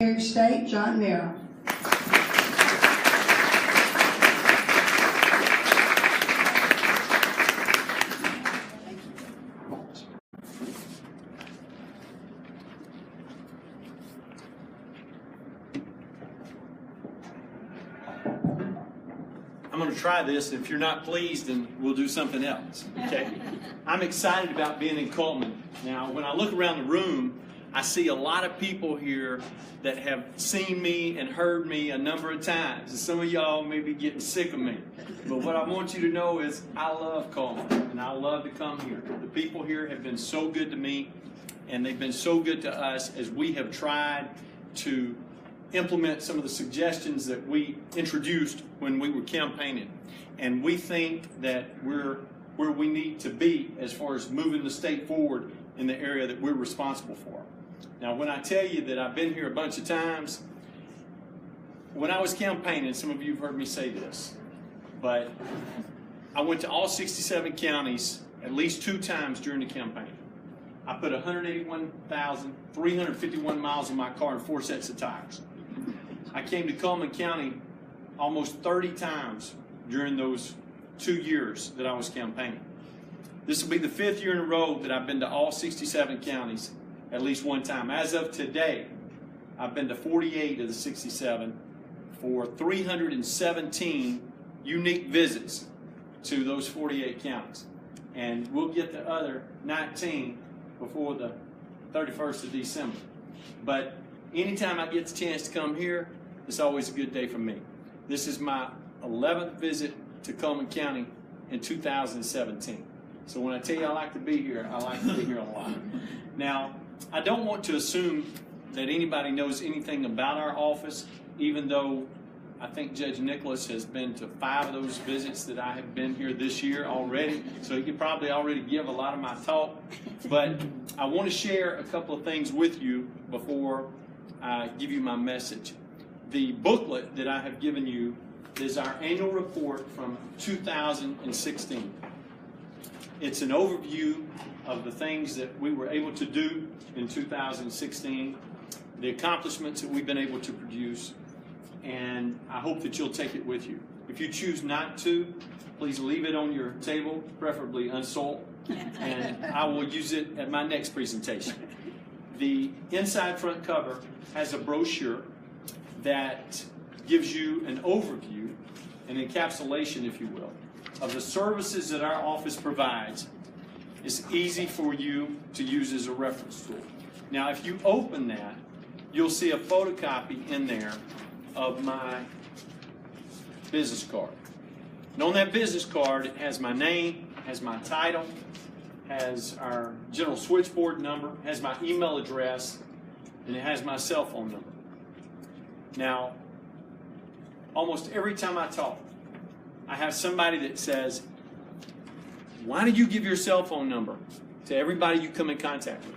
State John Merrill. I'm going to try this. If you're not pleased, then we'll do something else. Okay? I'm excited about being in Cullman. Now, when I look around the room, I see a lot of people here that have seen me and heard me a number of times. And some of y'all may be getting sick of me. But what I want you to know is I love Cullman, and I love to come here. The people here have been so good to me, and they've been so good to us as we have tried to implement some of the suggestions that we introduced when we were campaigning. And we think that we're where we need to be as far as moving the state forward in the area that we're responsible for. Now, when I tell you that I've been here a bunch of times, when I was campaigning, some of you have heard me say this, but I went to all 67 counties at least 2 times during the campaign. I put 181,351 miles in my car and 4 sets of tires. I came to Cullman County almost 30 times during those 2 years that I was campaigning. This will be the 5th year in a row that I've been to all 67 counties at least one time. As of today, I've been to 48 of the 67 for 317 unique visits to those 48 counties. And we'll get the other 19 before the 31st of December. But anytime I get the chance to come here, it's always a good day for me. This is my 11th visit to Cullman County in 2017. So when I tell you I like to be here, I like to be here a lot. Now, I don't want to assume that anybody knows anything about our office, even though I think Judge Nicholas has been to 5 of those visits that I have been here this year already, so he could probably already give a lot of my talk. But I want to share a couple of things with you before I give you my message. The booklet that I have given you is our annual report from 2016. It's an overview of the things that we were able to do in 2016, the accomplishments that we've been able to produce, and I hope that you'll take it with you. If you choose not to, please leave it on your table, preferably unsoiled, and I will use it at my next presentation. The inside front cover has a brochure that gives you an overview, an encapsulation, if you will, of the services that our office provides. It's easy for you to use as a reference tool. Now, if you open that, you'll see a photocopy in there of my business card. And on that business card, it has my name, has my title, has our general switchboard number, has my email address, and it has my cell phone number. Now, almost every time I talk, I have somebody that says, why do you give your cell phone number to everybody you come in contact with?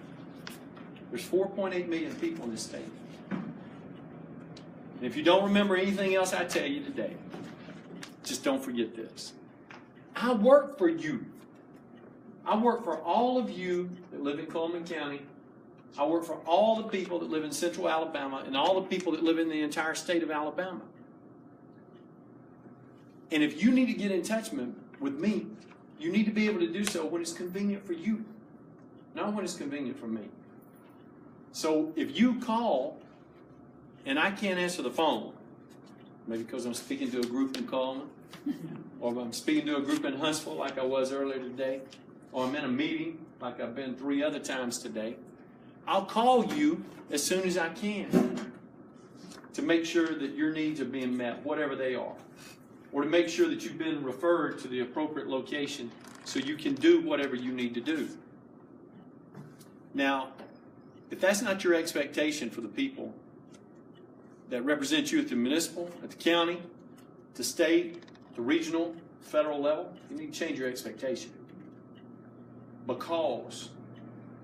There's 4.8 million people in this state. And if you don't remember anything else I tell you today, just don't forget this. I work for you. I work for all of you that live in Cullman County. I work for all the people that live in central Alabama and all the people that live in the entire state of Alabama. And if you need to get in touch with me, you need to be able to do so when it's convenient for you, not when it's convenient for me. So if you call and I can't answer the phone, maybe because I'm speaking to a group in Cullman, or I'm speaking to a group in Huntsville like I was earlier today, or I'm in a meeting like I've been 3 other times today, I'll call you as soon as I can to make sure that your needs are being met, whatever they are, or to make sure that you've been referred to the appropriate location so you can do whatever you need to do. Now, if that's not your expectation for the people that represent you at the municipal, at the county, the state, the regional, federal level, you need to change your expectation. Because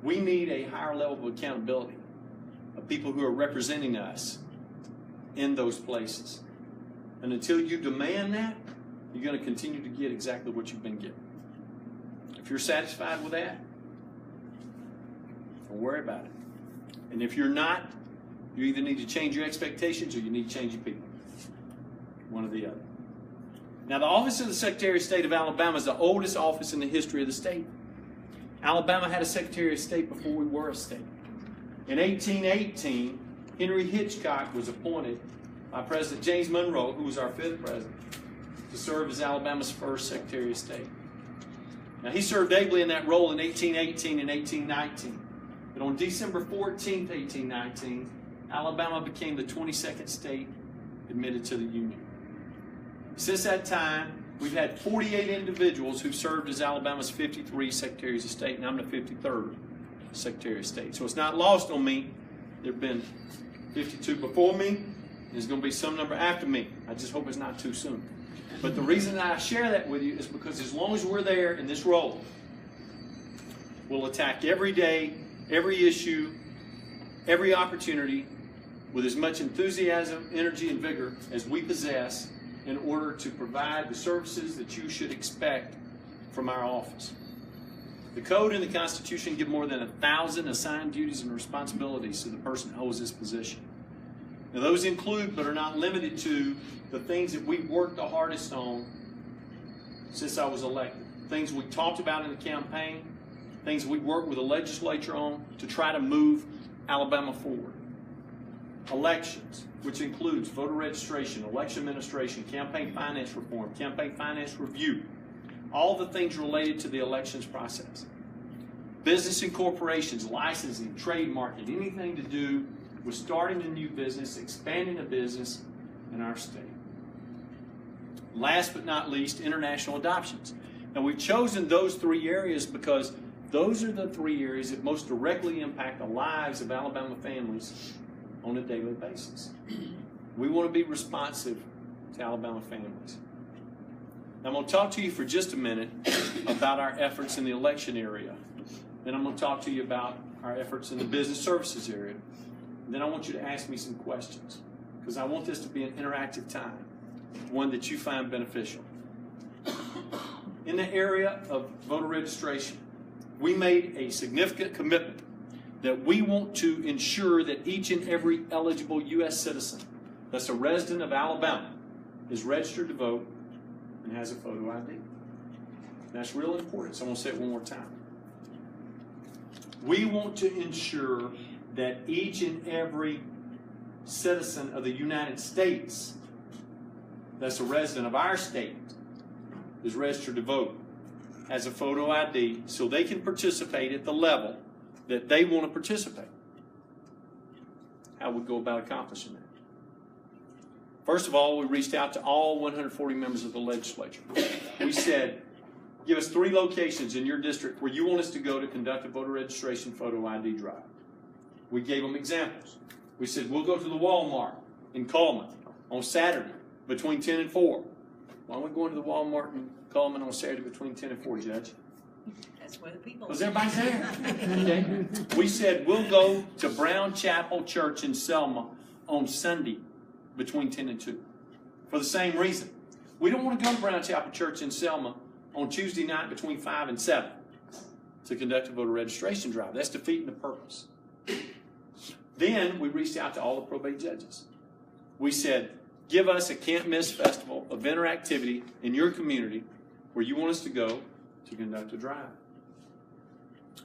we need a higher level of accountability of people who are representing us in those places. And until you demand that, you're going to continue to get exactly what you've been getting. If you're satisfied with that, don't worry about it. And if you're not, You either need to change your expectations or you need to change your people. One or the other. Now, the office of the Secretary of State of Alabama is the oldest office in the history of the state. Alabama had a Secretary of State before we were a state. In 1818, Henry Hitchcock was appointed by President James Monroe, who was our 5th president, to serve as Alabama's first Secretary of State. Now, he served ably in that role in 1818 and 1819. But on December 14, 1819, Alabama became the 22nd state admitted to the Union. Since that time, we've had 48 individuals who served as Alabama's 53 Secretaries of State, and I'm the 53rd Secretary of State. So it's not lost on me. There have been 52 before me, and there's going to be some number after me. I just hope it's not too soon. But the reason that I share that with you is because as long as we're there in this role, we'll attack every day, every issue, every opportunity with as much enthusiasm, energy, and vigor as we possess in order to provide the services that you should expect from our office. The Code and the Constitution give more than 1,000 assigned duties and responsibilities to the person who holds this position. Now, those include, but are not limited to, the things that we've worked the hardest on since I was elected. Things we talked about in the campaign, things we worked with the legislature on to try to move Alabama forward. Elections, which includes voter registration, election administration, campaign finance reform, campaign finance review, all the things related to the elections process. Business and corporations, licensing, trademarking, anything to do with starting a new business, expanding a business in our state. Last but not least, international adoptions. Now, we've chosen those 3 areas because those are the 3 areas that most directly impact the lives of Alabama families on a daily basis. We want to be responsive to Alabama families. Now, I'm going to talk to you for just a minute about our efforts in the election area. Then I'm going to talk to you about our efforts in the business services area. And then I want you to ask me some questions, because I want this to be an interactive time, one that you find beneficial. In the area of voter registration, we made a significant commitment that we want to ensure that each and every eligible U.S. citizen that's a resident of Alabama is registered to vote and has a photo ID. That's real important, so I'm going to say it one more time. We want to ensure that each and every citizen of the United States that's a resident of our state is registered to vote, has a photo ID, so they can participate at the level that they want to participate. How we go about accomplishing that? First of all, we reached out to all 140 members of the legislature. We said, give us 3 locations in your district where you want us to go to conduct a voter registration photo ID drive. We gave them examples. We said, we'll go to the Walmart in Cullman on Saturday between 10 and 4. Why are we going to the Walmart in Cullman on Saturday between 10 and 4, Judge? That's where the people are. Because everybody's there. Okay. We said, we'll go to Brown Chapel Church in Selma on Sunday between 10 and 2. For the same reason. We don't want to go to Brown Chapel Church in Selma on Tuesday night between 5 and 7 to conduct a voter registration drive. That's defeating the purpose. Then we reached out to all the probate judges. We said, give us a can't-miss festival, event or activity in your community where you want us to go to conduct a drive.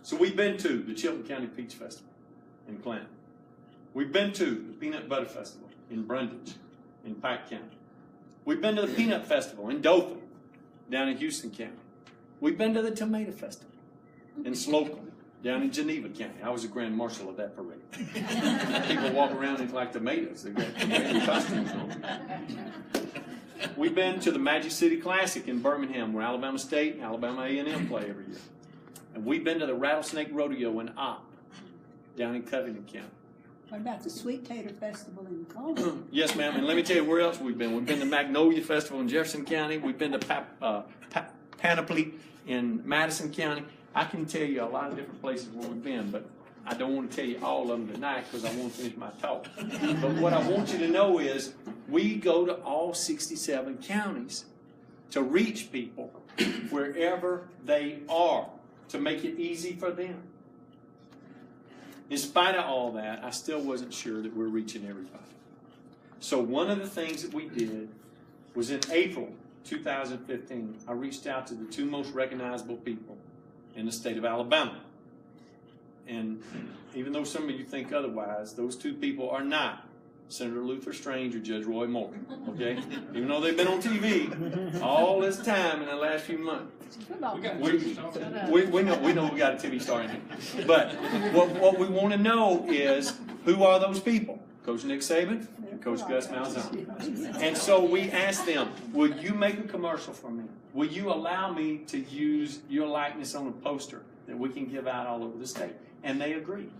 So we've been to the Cullman County Peach Festival in Clinton. We've been to the Peanut Butter Festival in Brundage in Pike County. We've been to the Peanut Festival in Dothan down in Houston County. We've been to the Tomato Festival in Slocum down in Geneva County. I was a grand marshal of that parade. People walk around and like tomatoes. They've got tomato costumes on. We've been to the Magic City Classic in Birmingham, where Alabama State and Alabama A&M play every year. And we've been to the Rattlesnake Rodeo in Opp, down in Covington County. What about the Sweet Tater Festival in Cullman? Yes, ma'am. And let me tell you where else we've been. We've been to Magnolia Festival in Jefferson County. We've been to Panoply in Madison County. I can tell you a lot of different places where we've been, but I don't want to tell you all of them tonight because I want to finish my talk. But what I want you to know is we go to all 67 counties to reach people wherever they are, to make it easy for them. In spite of all that, I still wasn't sure that we're reaching everybody. So one of the things that we did was in April 2015, I reached out to the two most recognizable people in the state of Alabama. And even though some of you think otherwise, those two people are not Senator Luther Strange or Judge Roy Moore, okay? Even though they've been on TV all this time in the last few months. We know we got a TV star in here. But what we want to know is, who are those people? Coach Nick Saban and Coach Gus Malzahn. And so we asked them, will you make a commercial for me? Will you allow me to use your likeness on a poster that we can give out all over the state? And they agreed.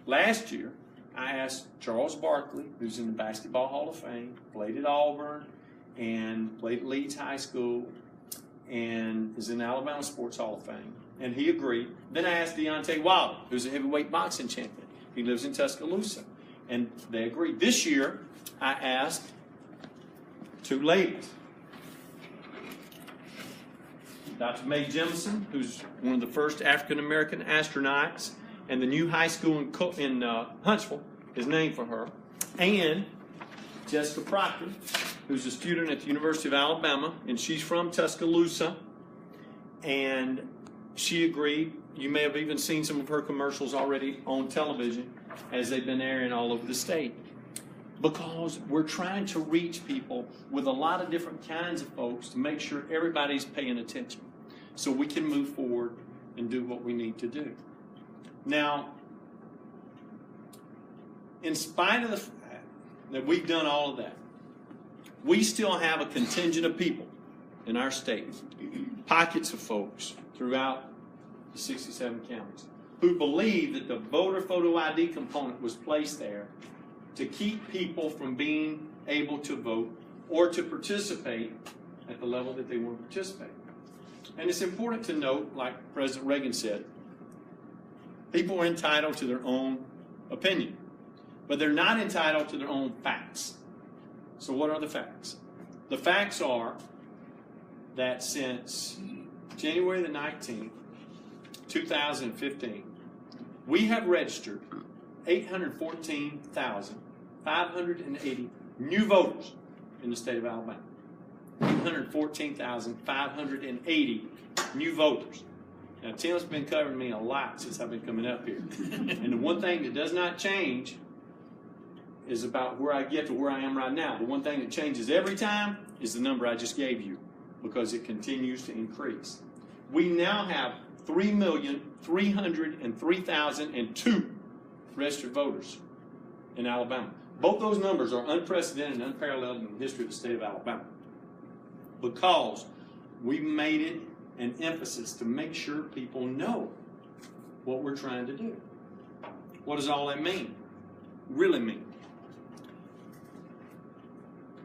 Last year, I asked Charles Barkley, who's in the Basketball Hall of Fame, played at Auburn, and played at Leeds High School, and is in the Alabama Sports Hall of Fame, and he agreed. Then I asked Deontay Wilder, who's a heavyweight boxing champion. He lives in Tuscaloosa, and they agreed. This year, I asked two ladies. Dr. Mae Jemison, who's one of the first African-American astronauts, and the new high school in Huntsville is named for her, and Jessica Proctor, who's a student at the University of Alabama, and she's from Tuscaloosa, and she agreed. You may have even seen some of her commercials already on television as they've been airing all over the state, because we're trying to reach people with a lot of different kinds of folks to make sure everybody's paying attention so we can move forward and do what we need to do. Now, in spite of the fact that we've done all of that, we still have a contingent of people in our state, pockets of folks throughout the 67 counties, who believe that the voter photo ID component was placed there to keep people from being able to vote or to participate at the level that they want to participate. And it's important to note, like President Reagan said, people are entitled to their own opinion, but they're not entitled to their own facts. So what are the facts? The facts are that since January the 19th, 2015, we have registered 814,580 new voters in the state of Alabama. 814,580 new voters. Now, Tim's been covering me a lot since I've been coming up here. And the one thing that does not change is about where I get to where I am right now. The one thing that changes every time is the number I just gave you, because it continues to increase. We now have 3,303,002 registered voters in Alabama. Both those numbers are unprecedented and unparalleled in the history of the state of Alabama, because we made it an emphasis to make sure people know what we're trying to do. What does all that mean? Really mean?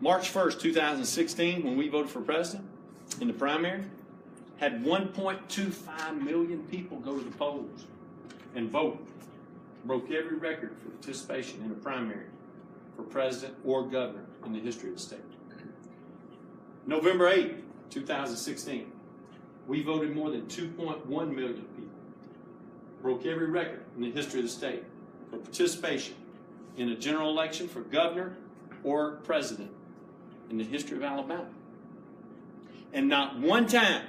March 1st, 2016, when we voted for president in the primary, had 1.25 million people go to the polls and vote. Broke every record for participation in a primary for president or governor in the history of the state. November 8th, 2016, we voted more than 2.1 million people. Broke every record in the history of the state for participation in a general election for governor or president in the history of Alabama. And not one time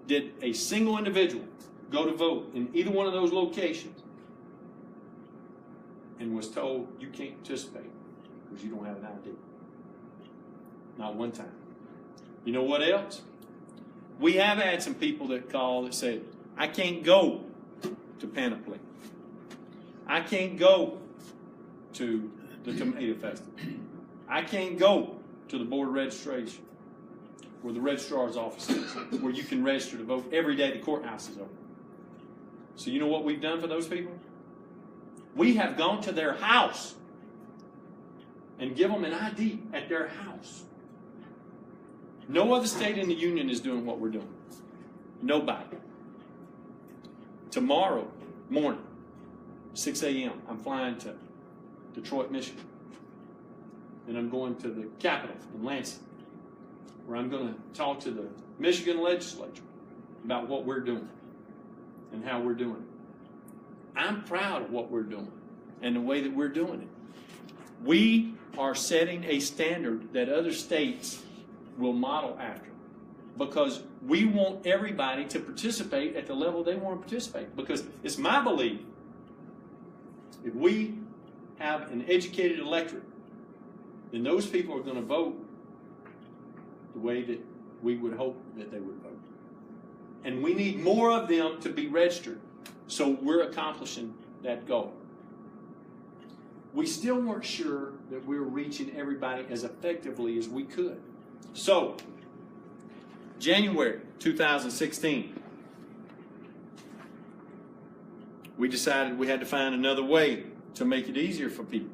did a single individual go to vote in either one of those locations and was told you can't participate because you don't have an ID. Not one time. You know what else? We have had some people that call that say, I can't go to Panoply. I can't go to the Tomato Festival. I can't go to the Board of Registration, where the registrar's office is, where you can register to vote every day the courthouse is open. So you know what we've done for those people? We have gone to their house and give them an ID at their house. No other state in the union is doing what we're doing. Nobody. Tomorrow morning, 6 a.m., I'm flying to Detroit, Michigan. And I'm going to the Capitol in Lansing, where I'm going to talk to the Michigan legislature about what we're doing and how we're doing it. I'm proud of what we're doing and the way that we're doing it. We are setting a standard that other states will model after, because we want everybody to participate at the level they want to participate. Because it's my belief, if we have an educated electorate, then those people are going to vote the way that we would hope that they would vote. And we need more of them to be registered, so we're accomplishing that goal. We still weren't sure that we were reaching everybody as effectively as we could. So, January 2016, we decided we had to find another way to make it easier for people.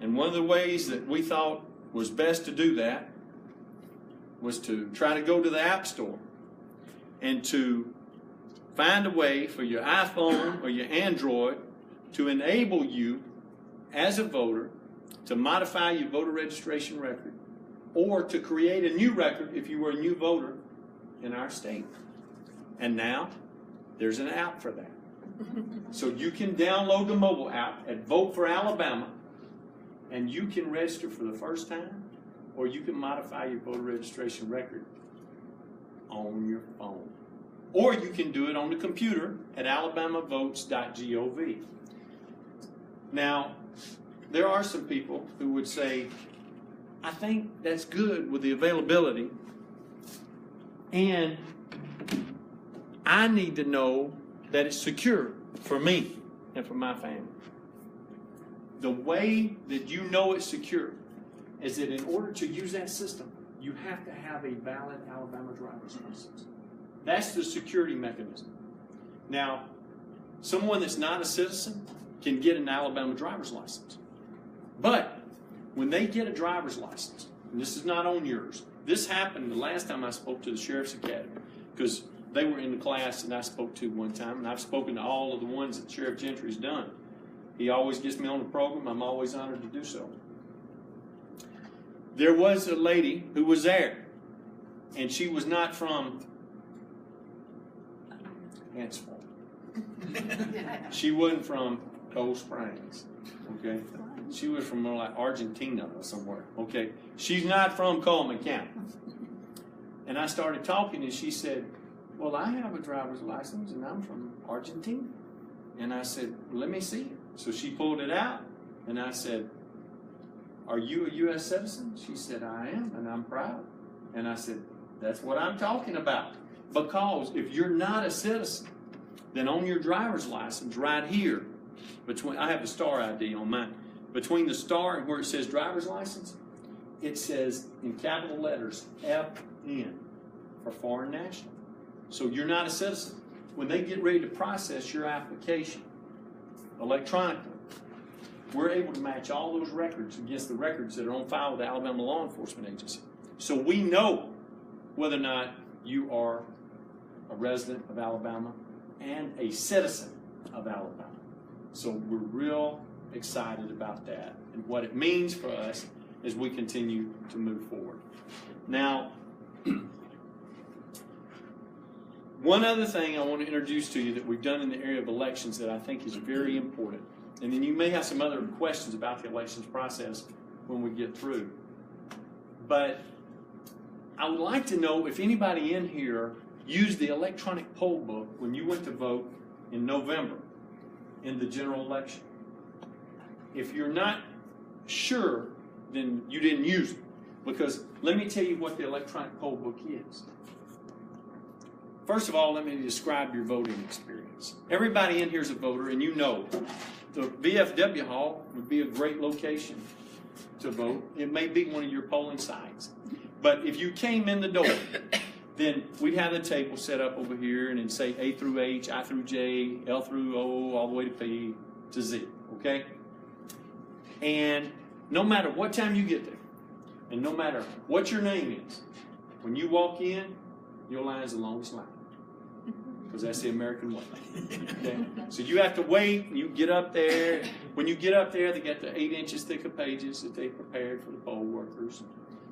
And one of the ways that we thought was best to do that was to try to go to the App Store and to find a way for your iPhone or your Android to enable you as a voter to modify your voter registration record, or to create a new record if you were a new voter in our state. And now there's an app for that. So you can download the mobile app at Vote for Alabama, and you can register for the first time, or you can modify your voter registration record on your phone. Or you can do it on the computer at alabamavotes.gov. Now, there are some people who would say, I think that's good with the availability, and I need to know that it's secure for me and for my family. The way that you know it's secure is that in order to use that system, you have to have a valid Alabama driver's license. That's the security mechanism. Now, someone that's not a citizen can get an Alabama driver's license. But when they get a driver's license, and this is not on yours, this happened the last time I spoke to the Sheriff's Academy, because they were in the class that I spoke to one time, and I've spoken to all of the ones that Sheriff Gentry's done. He always gets me on the program. I'm always honored to do so. There was a lady who was there, and she was not from Hansford. She wasn't from Cold Springs, okay? She was from more like Argentina or somewhere, okay? She's not from Cullman County. And I started talking, and she said, well, I have a driver's license, and I'm from Argentina. And I said, well, let me see it. So she pulled it out, and I said, are you a U.S. citizen? She said, I am, and I'm proud. And I said, that's what I'm talking about. Because if you're not a citizen, then on your driver's license right here, I have a star ID on mine, between the star and where it says driver's license, it says in capital letters FN for foreign national. So you're not a citizen. When they get ready to process your application electronically, we're able to match all those records against the records that are on file with the Alabama Law Enforcement Agency. So we know whether or not you are a resident of Alabama and a citizen of Alabama. So we're real excited about that and what it means for us as we continue to move forward. Now, one other thing I want to introduce to you that we've done in the area of elections that I think is very important, and then you may have some other questions about the elections process when we get through. But I would like to know if anybody in here used the electronic poll book when you went to vote in November in the general election. If you're not sure, then you didn't use it. Because let me tell you what the electronic poll book is. First of all, let me describe your voting experience. Everybody in here is a voter, and you know the VFW hall would be a great location to vote. It may be one of your polling sites. But if you came in the door, then we'd have the table set up over here and it'd say A through H, I through J, L through O, all the way to P to Z, okay? And no matter what time you get there, and no matter what your name is, when you walk in, your line is the longest line. Because that's the American way. Okay? So you have to wait, you get up there. When you get up there, they got the 8 inches thick of pages that they prepared for the poll workers.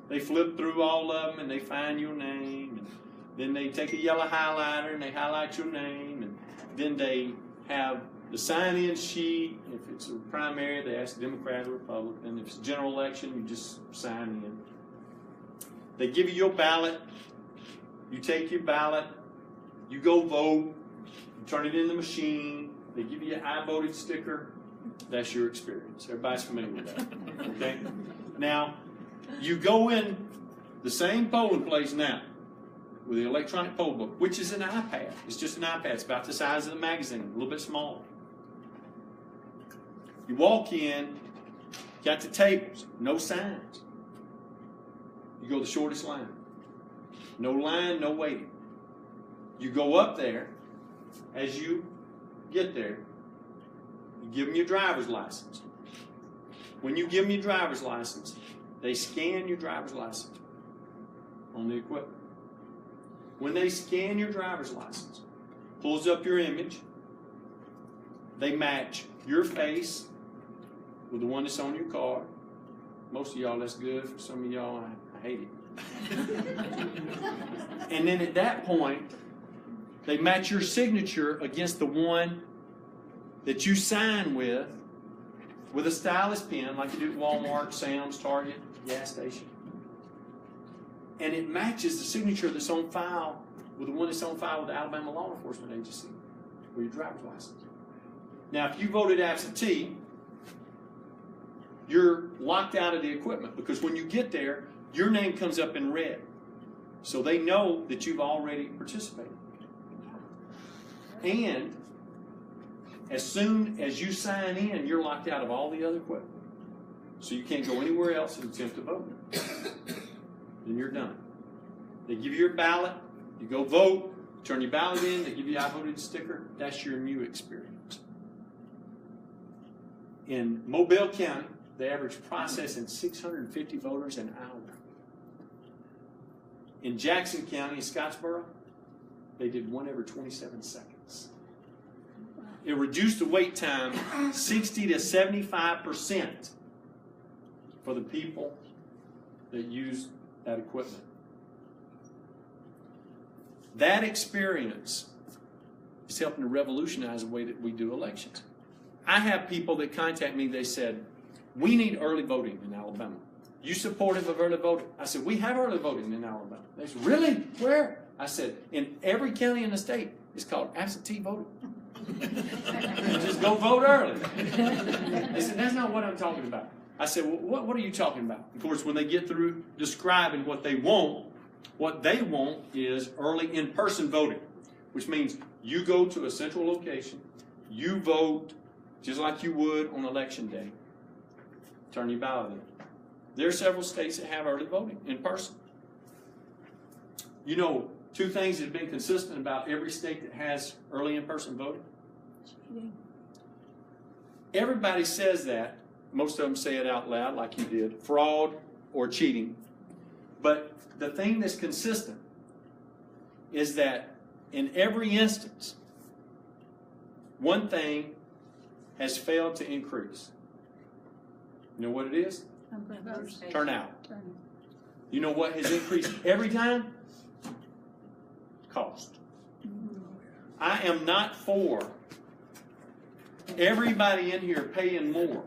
They flip through all of them and they find your name. And then they take a yellow highlighter and they highlight your name. And then they have the sign-in sheet. If it's a primary, they ask Democrat or Republican. If it's a general election, you just sign in. They give you your ballot. You take your ballot. You go vote. You turn it in the machine. They give you an I voted sticker. That's your experience. Everybody's familiar with that. Okay? Now, you go in the same polling place now with the electronic poll book, which is an iPad. It's just an iPad. It's about the size of the magazine, a little bit smaller. You walk in, got the tables, no signs. You go the shortest line. No line, no waiting. You go up there. As you get there, you give them your driver's license. When you give them your driver's license, they scan your driver's license on the equipment. When they scan your driver's license, pulls up your image, they match your face with the one that's on your card. Most of y'all, that's good. For some of y'all, I hate it. And then at that point, they match your signature against the one that you sign with a stylus pen, like you do at Walmart, Sam's, Target, gas station. And it matches the signature that's on file with the one that's on file with the Alabama Law Enforcement Agency or your driver's license. Now, if you voted absentee, you're locked out of the equipment because when you get there, your name comes up in red. So they know that you've already participated. And as soon as you sign in, you're locked out of all the other equipment. So you can't go anywhere else and attempt to vote. Then you're done. They give you your ballot. You go vote. Turn your ballot in. They give you I voted sticker. That's your new experience. In Mobile County, the average processing 650 voters an hour. In Jackson County, in Scottsboro, they did one every 27 seconds. It reduced the wait time 60 to 75% for the people that use that equipment. That experience is helping to revolutionize the way that we do elections. I have people that contact me, they said, we need early voting in Alabama. You supportive of early voting? I said, we have early voting in Alabama. They said, really? Where? I said, in every county in the state. It's called absentee voting. Just go vote early. They said, that's not what I'm talking about. I said, well, what are you talking about? Of course, when they get through describing what they want is early in-person voting, which means you go to a central location, you vote just like you would on election day. Turn your ballot in. There are several states that have early voting in person. You know, two things that have been consistent about every state that has early in-person voting. Everybody says that. Most of them say it out loud like you did. Fraud or cheating. But the thing that's consistent is that in every instance, one thing has failed to increase. You know what it is? Turnout. You know what has increased every time? Cost. I am not for everybody in here paying more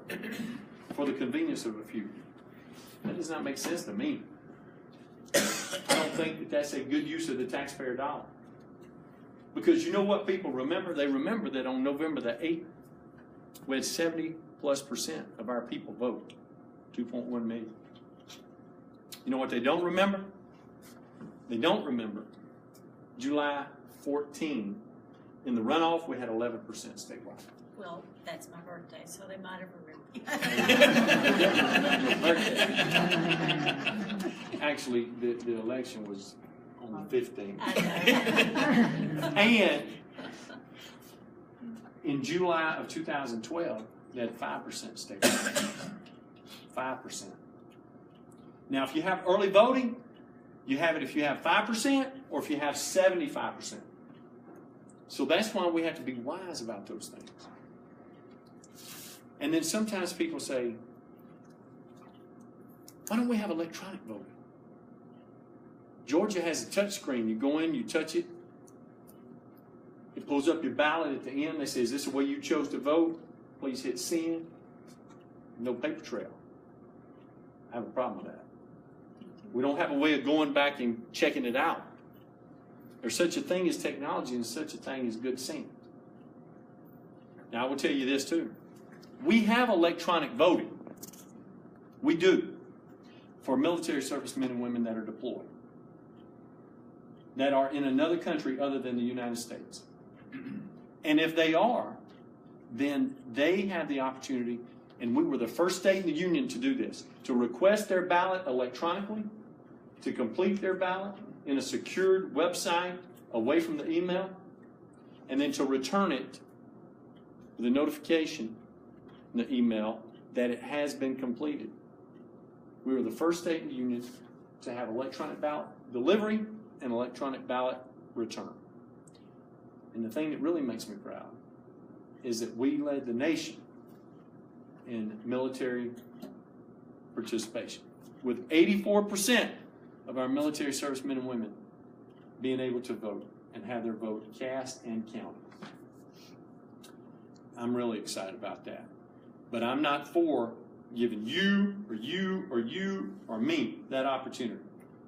for the convenience of a few. That does not make sense to me. I don't think that that's a good use of the taxpayer dollar. Because you know what people remember? They remember that on November the 8th, we had 70+% of our people vote. 2.1 million. You know what they don't remember? They don't remember July 14. In the runoff, we had 11% statewide. Well, that's my birthday, so they might have remembered. Actually, the election was on the 15th. And in July of 2012, they had 5% statewide. 5%. Now, if you have early voting, you have it if you have 5% or if you have 75%. So that's why we have to be wise about those things. And then sometimes people say, why don't we have electronic voting? Georgia has a touch screen. You go in, you touch it. It pulls up your ballot at the end. They say, is this the way you chose to vote? Please hit send. No paper trail. I have a problem with that. We don't have a way of going back and checking it out. There's such a thing as technology and such a thing as good sense. Now, I will tell you this too. We have electronic voting. We do. For military servicemen and women that are deployed. That are in another country other than the United States. And if they are, then they have the opportunity, and we were the first state in the union to do this, to request their ballot electronically, to complete their ballot in a secured website away from the email, and then to return it with a notification in the email that it has been completed. We were the first state in the union to have electronic ballot delivery and electronic ballot return. And the thing that really makes me proud is that we led the nation in military participation, with 84% of our military servicemen and women being able to vote and have their vote cast and counted. I'm really excited about that. But I'm not for giving you or me that opportunity.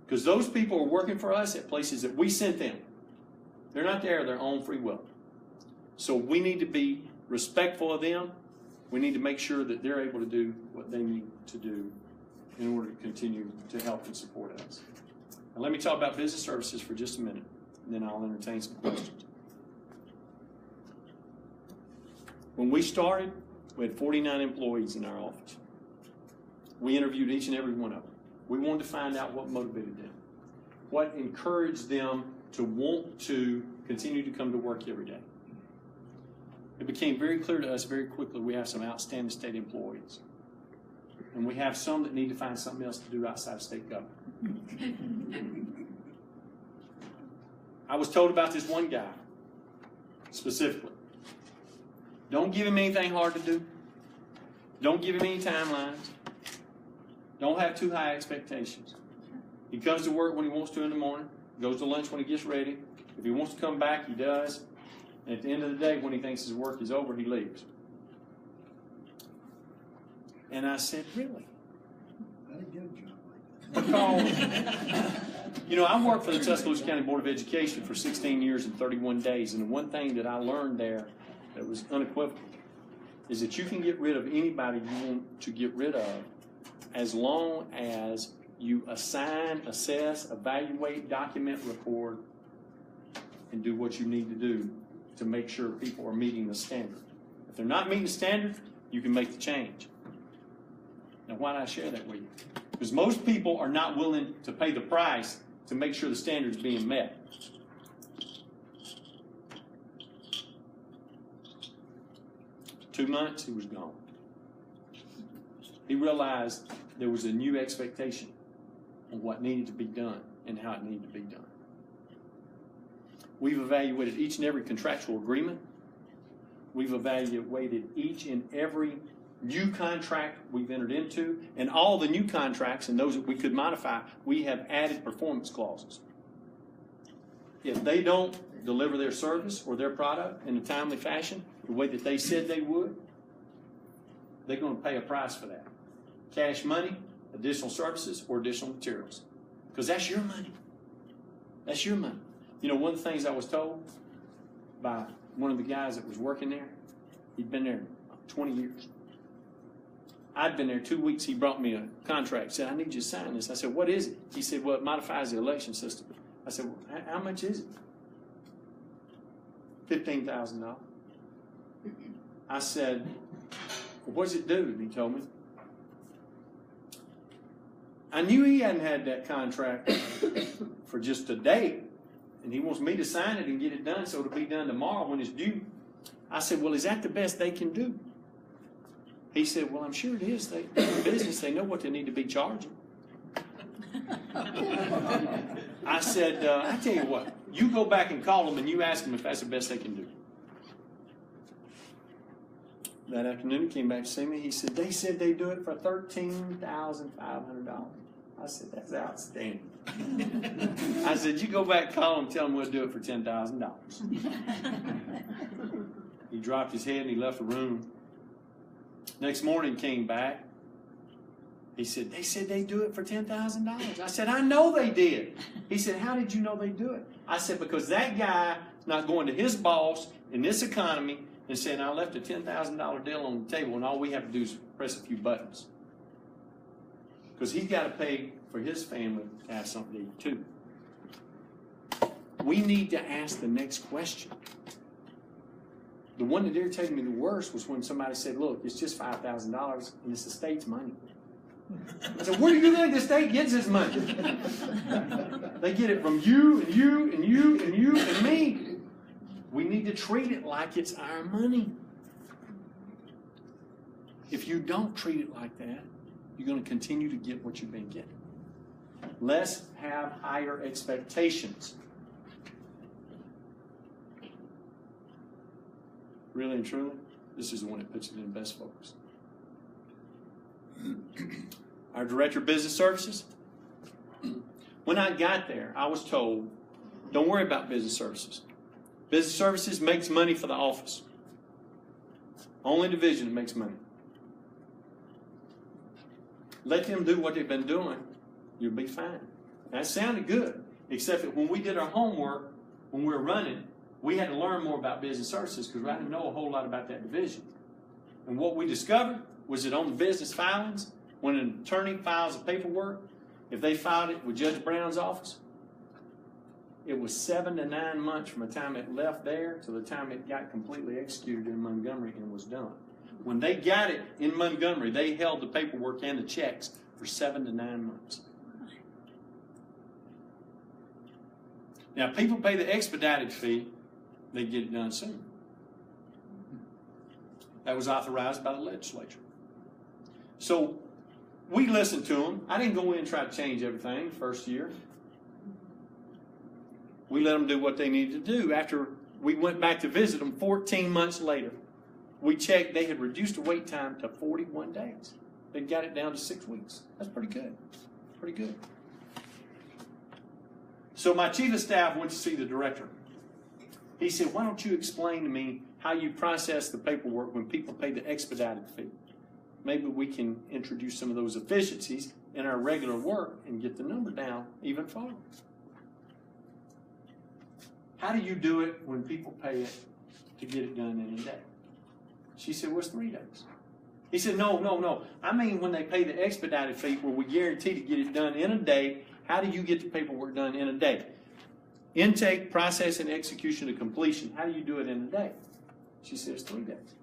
Because those people are working for us at places that we sent them. They're not there of their own free will. So we need to be respectful of them. We need to make sure that they're able to do what they need to do in order to continue to help and support us. Now let me talk about business services for just a minute, and then I'll entertain some questions. When we started, we had 49 employees in our office. We interviewed each and every one of them. We wanted to find out what motivated them, what encouraged them to want to continue to come to work every day. It became very clear to us very quickly we have some outstanding state employees. And we have some that need to find something else to do outside of state government. I was told about this one guy, specifically. Don't give him anything hard to do. Don't give him any timelines. Don't have too high expectations. He comes to work when he wants to in the morning, goes to lunch when he gets ready. If he wants to come back, he does. And at the end of the day, when he thinks his work is over, he leaves. And I said, really? Because, you know, I worked for the Tuscaloosa County Board of Education for 16 years and 31 days. And the one thing that I learned there that was unequivocal is that you can get rid of anybody you want to get rid of as long as you assign, assess, evaluate, document, record, and do what you need to do to make sure people are meeting the standard. If they're not meeting the standard, you can make the change. Now, why did I share that with you? Because most people are not willing to pay the price to make sure the standard is being met. Two months, he was gone. He realized there was a new expectation on what needed to be done and how it needed to be done. We've evaluated each and every contractual agreement. We've evaluated each and every new contract we've entered into, and all the new contracts and those that we could modify, we have added performance clauses. If they don't deliver their service or their product in a timely fashion, the way that they said they would, they're going to pay a price for that. Cash money, additional services, or additional materials. Because that's your money. That's your money. You know, one of the things I was told by one of the guys that was working there, he'd been there 20 years. I'd been there 2 weeks. He brought me a contract. Said, I need you to sign this. I said, what is it? He said, well, it modifies the election system. I said, well, how much is it? $15,000. I said, well, what does it do? And he told me. I knew he hadn't had that contract for just a day, and he wants me to sign it and get it done so it'll be done tomorrow when it's due. I said, well, is that the best they can do? He said, well, I'm sure it is. They're in business. They know what they need to be charging. I said, I tell you what, you go back and call them and you ask them if that's the best they can do. That afternoon, he came back to see me. He said, they said they do it for $13,500. I said, that's outstanding. I said, you go back, call them, tell them we'll do it for $10,000. He dropped his head and he left the room. Next morning came back. He said, they said they do it for $10,000. I said, I know they did. He said, how did you know they do it? I said, because that guy is not going to his boss in this economy and saying, I left a $10,000 deal on the table and all we have to do is press a few buttons. Because he's got to pay for his family to have something to eat too. We need to ask the next question. The one that irritated me the worst was when somebody said, look, it's just $5,000 and it's the state's money. I said, where do you think the state gets its money? They get it from you and you and you and you and me. We need to treat it like it's our money. If you don't treat it like that, you're going to continue to get what you've been getting. Let's have higher expectations. Really and truly, this is the one that puts it in best focus. Our Director of Business Services, when I got there, I was told, don't worry about business services. Business services makes money for the office. Only division that makes money. Let them do what they've been doing, you'll be fine. That sounded good, except that when we did our homework, when we were running, we had to learn more about business services because I didn't know a whole lot about that division. And what we discovered was that on the business filings, when an attorney files a paperwork, if they filed it with Judge Brown's office, it was 7 to 9 months from the time it left there to the time it got completely executed in Montgomery and was done. When they got it in Montgomery, they held the paperwork and the checks for 7 to 9 months. Now, if people pay the expedited fee, they get it done soon. That was authorized by the legislature. So we listened to them. I didn't go in and try to change everything the first year. We let them do what they needed to do. After we went back to visit them 14 months later, we checked, they had reduced the wait time to 41 days. They got it down to 6 weeks. That's pretty good. Pretty good. So my chief of staff went to see the director. He said, why don't you explain to me how you process the paperwork when people pay the expedited fee? Maybe we can introduce some of those efficiencies in our regular work and get the number down even farther. How do you do it when people pay it to get it done in a day? She said, well, it's 3 days. He said, no. I mean when they pay the expedited fee where we guarantee to get it done in a day, how do you get the paperwork done in a day? Intake, process, and execution to completion. How do you do it in a day? She said, it's 3 days.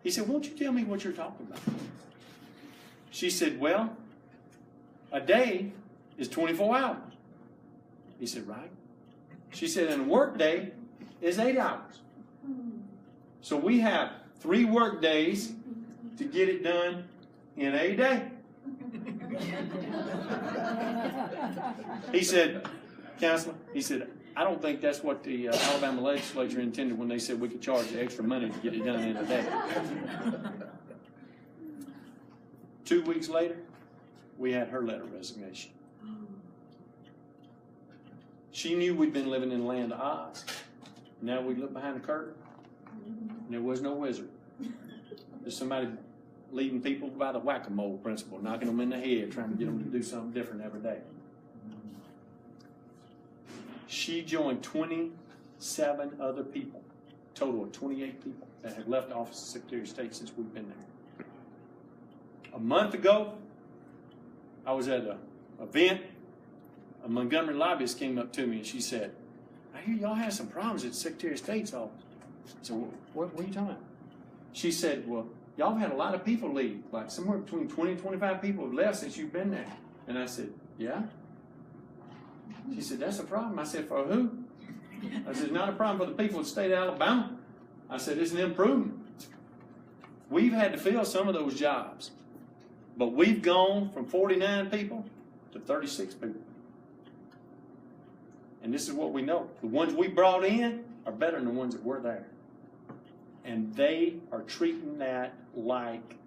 He said, won't you tell me what you're talking about? She said, well, a day is 24 hours. He said, right. She said, and a work day is 8 hours. So we have 3 work days to get it done in a day. He said, Counselor, he said, I don't think that's what the Alabama legislature intended when they said we could charge the extra money to get it done in a day. 2 weeks later, we had her letter of resignation. She knew we'd been living in the land of Oz. Now we look behind the curtain, and there was no wizard. There's somebody leading people by the whack-a-mole principle, knocking them in the head, trying to get them to do something different every day. She joined 27 other people, total of 28 people that have left the office of Secretary of State since we've been there. A month ago, I was at an event. A Montgomery lobbyist came up to me and she said, I hear y'all have some problems at the Secretary of State's office. I said, well, what are you talking about? She said, well, y'all have had a lot of people leave, like somewhere between 20 and 25 people have left since you've been there. And I said, yeah? She said, that's a problem. I said, for who? I said, it's not a problem for the people of the state of Alabama. I said, it's an improvement. We've had to fill some of those jobs, but we've gone from 49 people to 36 people. And this is what we know. The ones we brought in are better than the ones that were there. And they are treating that like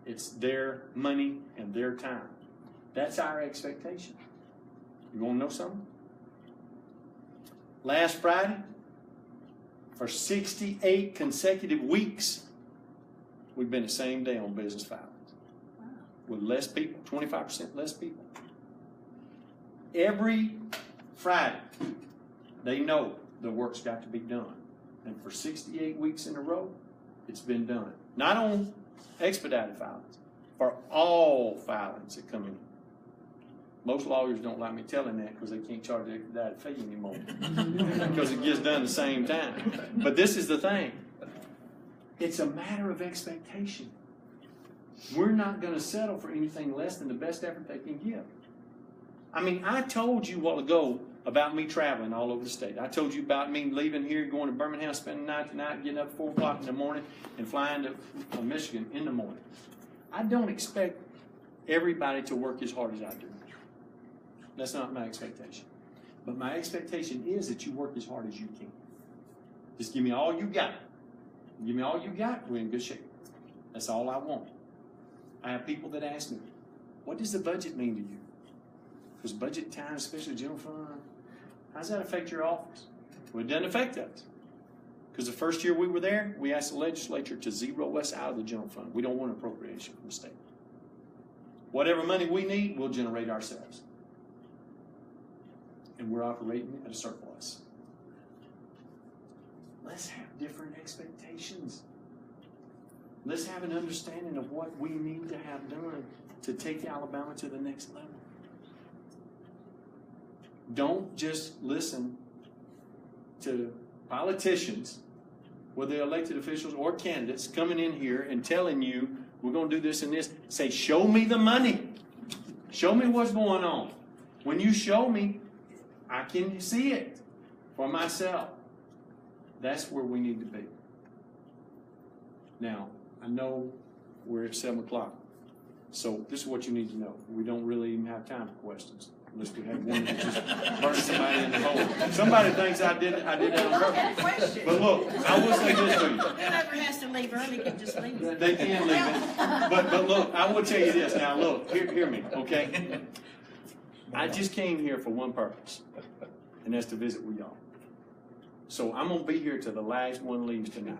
It's their money and their time. That's our expectation. You want to know something? Last Friday, for 68 consecutive weeks, we've been the same day on business violence. Wow. With less people, 25% less people. Every Friday, they know the work's got to be done. And for 68 weeks in a row, it's been done. Not on expedited filings, for all filings that come in. Most lawyers don't like me telling that because they can't charge the expedited fee anymore because it gets done the same time. But this is the thing. It's a matter of expectation. We're not going to settle for anything less than the best effort they can give. I mean, I told you a while ago about me traveling all over the state. I told you about me leaving here, going to Birmingham, spending the night tonight, getting up at 4 o'clock in the morning, and flying to Michigan in the morning. I don't expect everybody to work as hard as I do. That's not my expectation. But my expectation is that you work as hard as you can. Just give me all you got. Give me all you got, we're in good shape. That's all I want. I have people that ask me, what does the budget mean to you? Because budget time, especially general fund, how does that affect your office? Well, it doesn't affect us. Because the first year we were there, we asked the legislature to zero us out of the general fund. We don't want appropriation from the state. Whatever money we need, we'll generate ourselves. And we're operating at a surplus. Let's have different expectations. Let's have an understanding of what we need to have done to take Alabama to the next level. Don't just listen to politicians, whether elected officials or candidates, coming in here and telling you, we're going to do this and this. Say, show me the money. Show me what's going on. When you show me, I can see it for myself. That's where we need to be. Now, I know we're at 7 o'clock. So this is what you need to know. We don't really even have time for questions. Unless we have one that just burns somebody in the hole. Somebody thinks I did that on purpose. But look, I will say this to you. Whoever has to leave early can just leave. They can leave it. But look, I will tell you this. Now look, hear me, okay? I just came here for one purpose, and that's to visit with y'all. So I'm going to be here till the last one leaves tonight.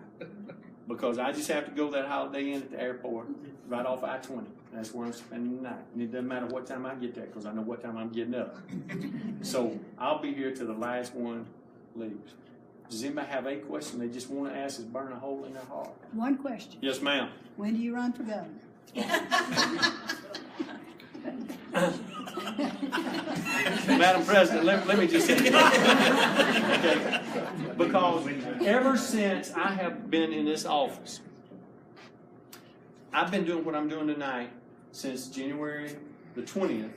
Because I just have to go that Holiday Inn at the airport, right off I-20. That's where I'm spending the night. And it doesn't matter what time I get there, because I know what time I'm getting up. So I'll be here till the last one leaves. Does anybody have a question they just want to ask is burn a hole in their heart? One question. Yes, ma'am. When do you run for governor? Madam President, let me just say okay. Because ever since I have been in this office, I've been doing what I'm doing tonight since January the 20th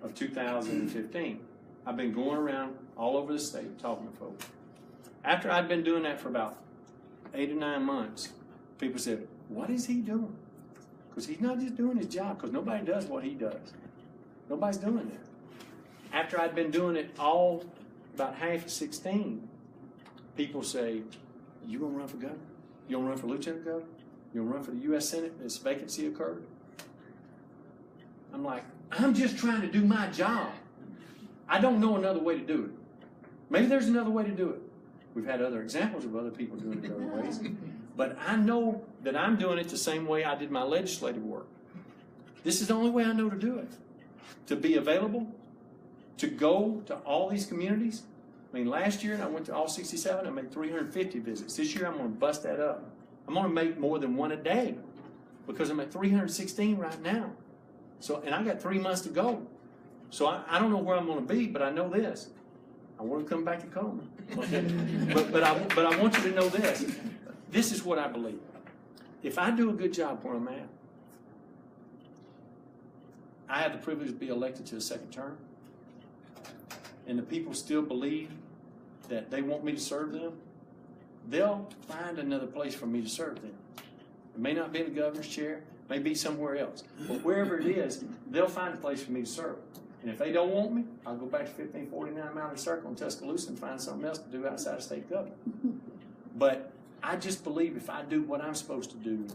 of 2015. I've been going around all over the state talking to folks. After I'd been doing that for about 8 or 9 months, people said, what is he doing? Because he's not just doing his job, because nobody does what he does. Nobody's doing that. After I'd been doing it all about half of 16, people say, you gonna run for governor? You gonna run for lieutenant governor? You gonna run for the U.S. Senate as vacancy occurred? I'm like, I'm just trying to do my job. I don't know another way to do it. Maybe there's another way to do it. We've had other examples of other people doing it other ways. But I know that I'm doing it the same way I did my legislative work. This is the only way I know to do it. To be available, to go to all these communities. I mean, last year I went to all 67, I made 350 visits. This year I'm going to bust that up. I'm going to make more than one a day because I'm at 316 right now. So, and I got 3 months to go. So I don't know where I'm going to be, but I know this. I want to come back to Cullman. Okay? but I want you to know this. This is what I believe. If I do a good job where I'm at, I have the privilege to be elected to a second term, and the people still believe that they want me to serve them, they'll find another place for me to serve them. It may not be in the governor's chair, it may be somewhere else, but wherever it is, they'll find a place for me to serve. And if they don't want me, I'll go back to 1549 Mountain Circle in Tuscaloosa and find something else to do outside of state government. But I just believe if I do what I'm supposed to do,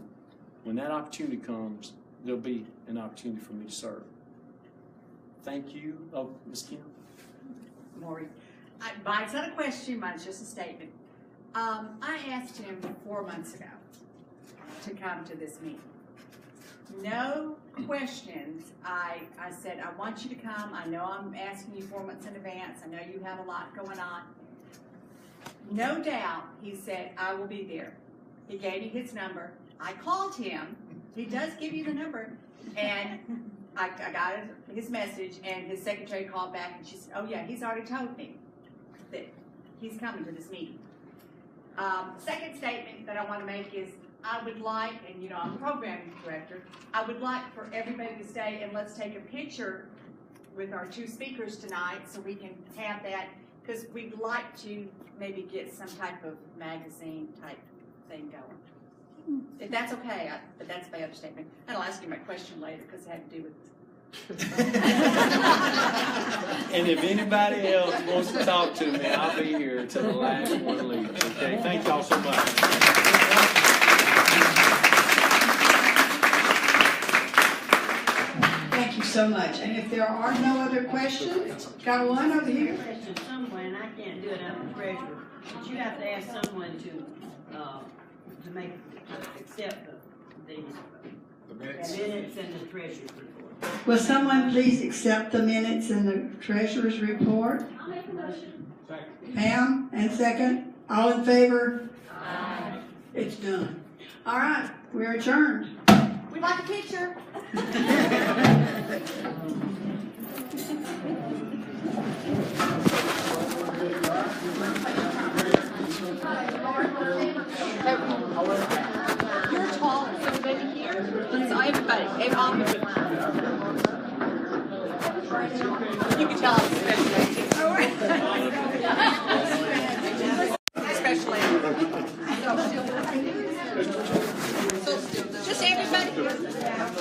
when that opportunity comes, there'll be an opportunity for me to serve. Thank you. Oh, Ms. Kim. Maureen. Mine's not a question, mine's just a statement. I asked him 4 months ago to come to this meeting. No questions. I said, I want you to come. I know I'm asking you 4 months in advance. I know you have a lot going on. No doubt, he said, I will be there. He gave me his number. I called him. He does give you the number. And I got his message, and his secretary called back, and she said, oh yeah, he's already told me that he's coming to this meeting. Second statement that I want to make is, I would like, and you know I'm the programming director, I would like for everybody to stay and let's take a picture with our 2 speakers tonight so we can have that, because we'd like to maybe get some type of magazine type thing going. If that's okay, but that's my other statement. And I'll ask you my question later because it had to do with And if anybody else wants to talk to me, I'll be here until the last one leaves. Okay, thank y'all so much. Thank you so much. And if there are no other questions, got one over here. Question somewhere, and I can't do it out of the treasurer, but you have to ask someone to accept the minutes and the treasurer's report. Will someone please accept the minutes and the treasurer's report? I'll make a motion. Pam, and second. All in favor? Aye. It's done. All right, we're adjourned. we'd like a picture. You're tall, so everybody here. So everybody, all the you can tell I'm special ed. Just everybody.